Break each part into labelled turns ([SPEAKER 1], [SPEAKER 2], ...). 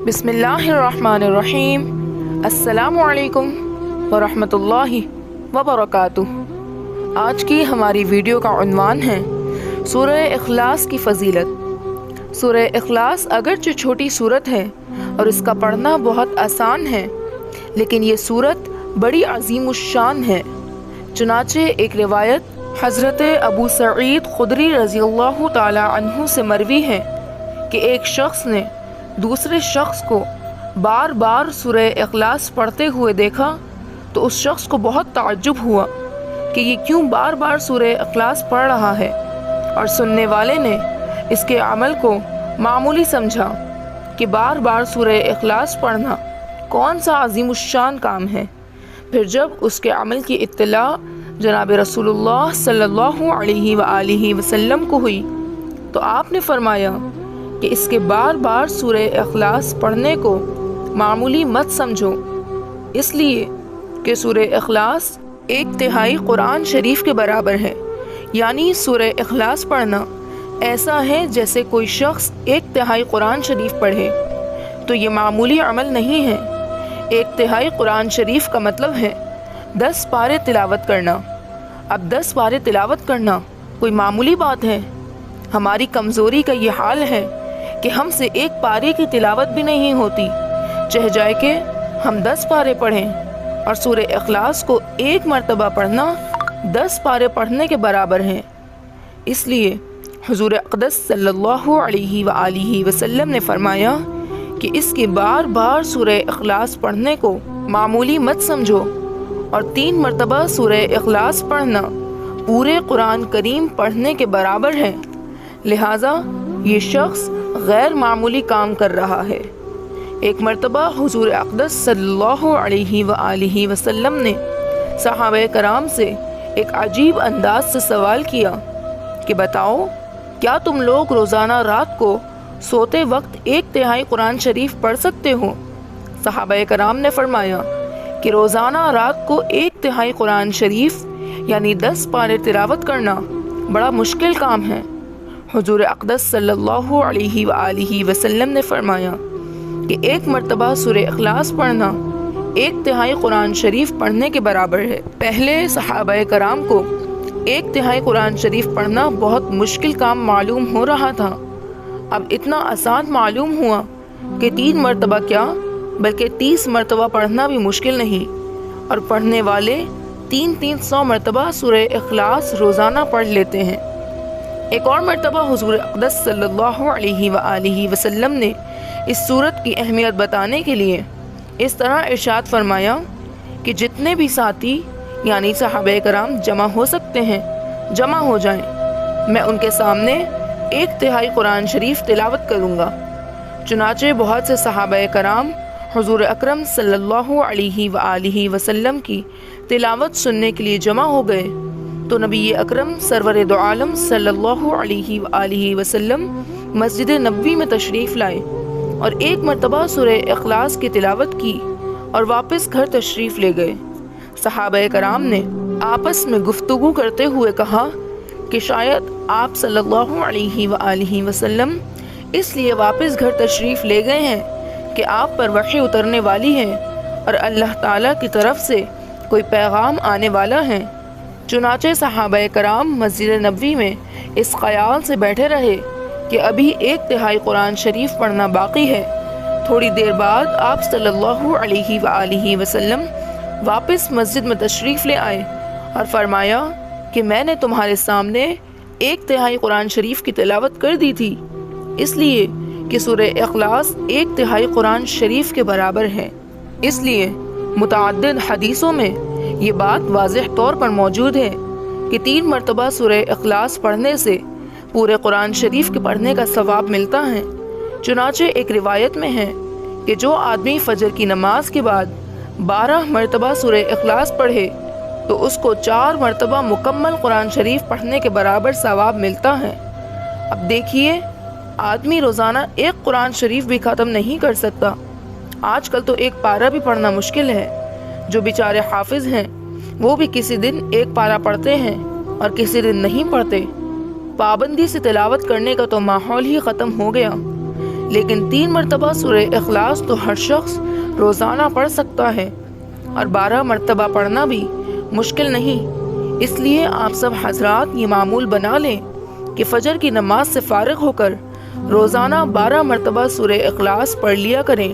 [SPEAKER 1] بسم اللہ الرحمن الرحیم۔ السلام علیکم ورحمۃ وبرکاتہ۔ آج کی ہماری ویڈیو کا عنوان ہے سورہ اخلاص کی فضیلت۔ سورہ اخلاص اگرچہ چھوٹی سورت ہے اور اس کا پڑھنا بہت آسان ہے، لیکن یہ سورت بڑی عظیم الشان ہے۔ چنانچہ ایک روایت حضرت ابو سعید خدری رضی اللہ تعالی عنہ سے مروی ہے کہ ایک شخص نے دوسرے شخص کو بار بار سورہ اخلاص پڑھتے ہوئے دیکھا تو اس شخص کو بہت تعجب ہوا کہ یہ کیوں بار بار سورہ اخلاص پڑھ رہا ہے، اور سننے والے نے اس کے عمل کو معمولی سمجھا کہ بار بار سورہ اخلاص پڑھنا کون سا عظیم الشان کام ہے۔ پھر جب اس کے عمل کی اطلاع جناب رسول اللہ صلی اللہ علیہ وآلہ وسلم کو ہوئی تو آپ نے فرمایا کہ اس کے بار بار سورہ اخلاص پڑھنے کو معمولی مت سمجھو، اس لیے کہ سورہ اخلاص 1/3 قرآن شریف کے برابر ہے۔ یعنی سورہ اخلاص پڑھنا ایسا ہے جیسے کوئی شخص 1/3 قرآن شریف پڑھے، تو یہ معمولی عمل نہیں ہے۔ 1/3 قرآن شریف کا مطلب ہے 10 پارے تلاوت کرنا۔ اب 10 پارے تلاوت کرنا کوئی معمولی بات ہے؟ ہماری کمزوری کا یہ حال ہے کہ ہم سے 1 پارے کی تلاوت بھی نہیں ہوتی، چاہے جائے کہ ہم 10 پارے پڑھیں، اور سورہ اخلاص کو 1 مرتبہ پڑھنا 10 پارے پڑھنے کے برابر ہے۔ اس لیے حضور اقدس صلی اللہ علیہ وآلہ وسلم نے فرمایا کہ اس کے بار بار سورہ اخلاص پڑھنے کو معمولی مت سمجھو، اور 3 مرتبہ سورہ اخلاص پڑھنا پورے قرآن کریم پڑھنے کے برابر ہے۔ لہٰذا یہ شخص غیر معمولی کام کر رہا ہے۔ ایک مرتبہ حضور اقدس صلی اللہ علیہ وآلہ وسلم نے صحابہ کرام سے ایک عجیب انداز سے سوال کیا کہ بتاؤ، کیا تم لوگ روزانہ رات کو سوتے وقت 1/3 قرآن شریف پڑھ سکتے ہو؟ صحابہ کرام نے فرمایا کہ روزانہ رات کو 1/3 قرآن شریف یعنی 10 پارے تلاوت کرنا بڑا مشکل کام ہے۔ حضور اقدس صلی اللہ علیہ وآلہ وسلم نے فرمایا کہ 1 مرتبہ سورہ اخلاص پڑھنا 1/3 قرآن شریف پڑھنے کے برابر ہے۔ پہلے صحابہ کرام کو 1/3 قرآن شریف پڑھنا بہت مشکل کام معلوم ہو رہا تھا، اب اتنا آسان معلوم ہوا کہ 3 مرتبہ کیا بلکہ 30 مرتبہ پڑھنا بھی مشکل نہیں، اور پڑھنے والے 300 مرتبہ سورہ اخلاص روزانہ پڑھ لیتے ہیں۔ ایک اور مرتبہ حضور اقدس صلی اللہ علیہ وآلہ وسلم نے اس سورت کی اہمیت بتانے کے لیے اس طرح ارشاد فرمایا کہ جتنے بھی ساتھی یعنی صحابہ کرام جمع ہو سکتے ہیں جمع ہو جائیں، میں ان کے سامنے 1/3 قرآن شریف تلاوت کروں گا۔ چنانچہ بہت سے صحابہ کرام حضور اکرم صلی اللہ علیہ وآلہ وسلم کی تلاوت سننے کے لیے جمع ہو گئے، تو نبی اکرم سرور دو عالم صلی اللہ علیہ وآلہ وسلم مسجد نبوی میں تشریف لائے اور 1 مرتبہ سورہ اخلاص کی تلاوت کی اور واپس گھر تشریف لے گئے۔ صحابہ کرام نے آپس میں گفتگو کرتے ہوئے کہا کہ شاید آپ صلی اللہ علیہ وآلہ وسلم اس لیے واپس گھر تشریف لے گئے ہیں کہ آپ پر وحی اترنے والی ہے اور اللہ تعالیٰ کی طرف سے کوئی پیغام آنے والا ہے۔ چنانچہ صحابہ کرام مسجد نبوی میں اس خیال سے بیٹھے رہے کہ ابھی 1/3 قرآن شریف پڑھنا باقی ہے۔ تھوڑی دیر بعد آپ صلی اللہ علیہ وآلہ وسلم واپس مسجد میں تشریف لے آئے اور فرمایا کہ میں نے تمہارے سامنے 1/3 قرآن شریف کی تلاوت کر دی تھی، اس لیے کہ سورہ اخلاص 1/3 قرآن شریف کے برابر ہے۔ اس لیے متعدد حدیثوں میں یہ بات واضح طور پر موجود ہے کہ 3 مرتبہ سورہ اخلاص پڑھنے سے پورے قرآن شریف کے پڑھنے کا ثواب ملتا ہے۔ چنانچہ ایک روایت میں ہے کہ جو آدمی فجر کی نماز کے بعد 12 مرتبہ سورہ اخلاص پڑھے تو اس کو 4 مرتبہ مکمل قرآن شریف پڑھنے کے برابر ثواب ملتا ہے۔ اب دیکھیے، آدمی روزانہ 1 قرآن شریف بھی ختم نہیں کر سکتا، آج کل تو 1 پارہ بھی پڑھنا مشکل ہے۔ جو بیچارے حافظ ہیں وہ بھی کسی دن 1 پارہ پڑھتے ہیں اور کسی دن نہیں پڑھتے۔ پابندی سے تلاوت کرنے کا تو ماحول ہی ختم ہو گیا۔ لیکن 3 مرتبہ سورہ اخلاص تو ہر شخص روزانہ پڑھ سکتا ہے، اور 12 مرتبہ پڑھنا بھی مشکل نہیں۔ اس لیے آپ سب حضرات یہ معمول بنا لیں کہ فجر کی نماز سے فارغ ہو کر روزانہ 12 مرتبہ سورہ اخلاص پڑھ لیا کریں۔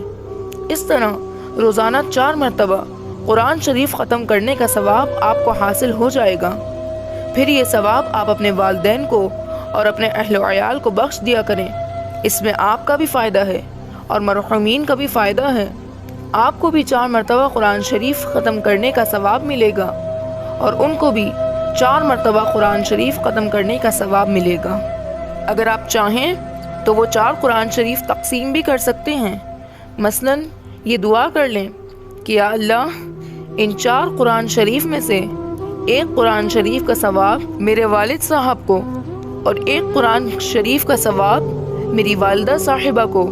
[SPEAKER 1] اس طرح روزانہ 4 مرتبہ قرآن شریف ختم کرنے کا ثواب آپ کو حاصل ہو جائے گا۔ پھر یہ ثواب آپ اپنے والدین کو اور اپنے اہل و عیال کو بخش دیا کریں۔ اس میں آپ کا بھی فائدہ ہے اور مرحومین کا بھی فائدہ ہے۔ آپ کو بھی 4 مرتبہ قرآن شریف ختم کرنے کا ثواب ملے گا، اور ان کو بھی 4 مرتبہ قرآن شریف ختم کرنے کا ثواب ملے گا۔ اگر آپ چاہیں تو وہ 4 قرآن شریف تقسیم بھی کر سکتے ہیں۔ مثلاً یہ دعا کر لیں کہ یا اللہ، ان 4 قرآن شریف میں سے ایک قرآن شریف کا ثواب میرے والد صاحب کو، اور ایک قرآن شریف کا ثواب میری والدہ صاحبہ کو،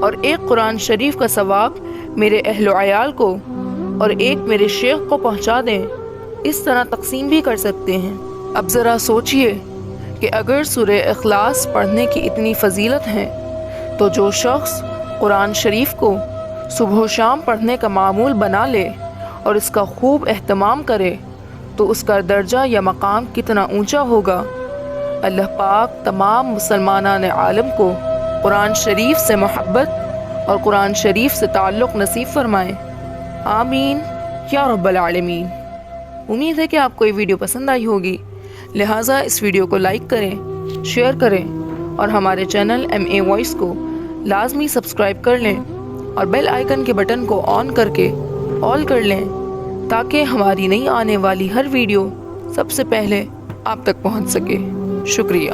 [SPEAKER 1] اور ایک قرآن شریف کا ثواب میرے اہل و عیال کو، اور ایک میرے شیخ کو پہنچا دیں۔ اس طرح تقسیم بھی کر سکتے ہیں۔ اب ذرا سوچئے کہ اگر سورہ اخلاص پڑھنے کی اتنی فضیلت ہے تو جو شخص قرآن شریف کو صبح و شام پڑھنے کا معمول بنا لے اور اس کا خوب اہتمام کرے تو اس کا درجہ یا مقام کتنا اونچا ہوگا۔ اللہ پاک تمام مسلمانان عالم کو قرآن شریف سے محبت اور قرآن شریف سے تعلق نصیب فرمائے، آمین یا رب العالمین۔ امید ہے کہ آپ کو یہ ویڈیو پسند آئی ہوگی، لہٰذا اس ویڈیو کو لائک کریں، شیئر کریں، اور ہمارے چینل MA وائس کو لازمی سبسکرائب کر لیں، اور بیل آئیکن کے بٹن کو آن کر کے آل کر لیں تاکہ ہماری نئی آنے والی ہر ویڈیو سب سے پہلے آپ تک پہنچ سکے۔ شکریہ۔